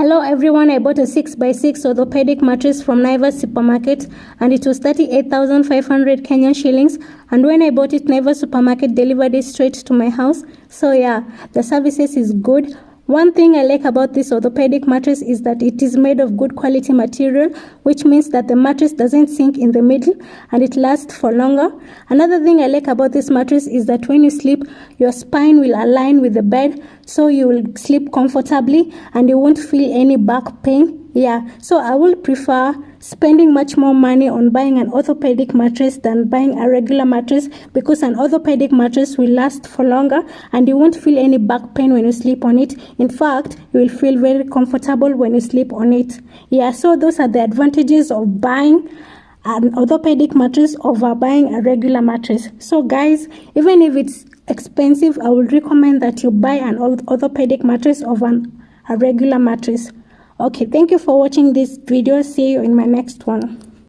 Hello everyone, I bought a 6x6 orthopedic mattress from Naivas supermarket and it was 38,500 Kenyan shillings, and when I bought it, Naivas supermarket delivered it straight to my house. So yeah, the services is good. One thing I like about this orthopedic mattress is that it is made of good quality material, which means that the mattress doesn't sink in the middle and it lasts for longer. Another thing I like about this mattress is that when you sleep, your spine will align with the bed, so you will sleep comfortably and you won't feel any back pain. Yeah, so I will prefer spending much more money on buying an orthopedic mattress than buying a regular mattress, because an orthopedic mattress will last for longer and you won't feel any back pain when you sleep on it. In fact, you will feel very comfortable when you sleep on it. Yeah, so those are the advantages of buying an orthopedic mattress over buying a regular mattress. So guys, even if it's expensive, I would recommend that you buy an orthopedic mattress over a regular mattress. Okay, thank you for watching this video. See you in my next one.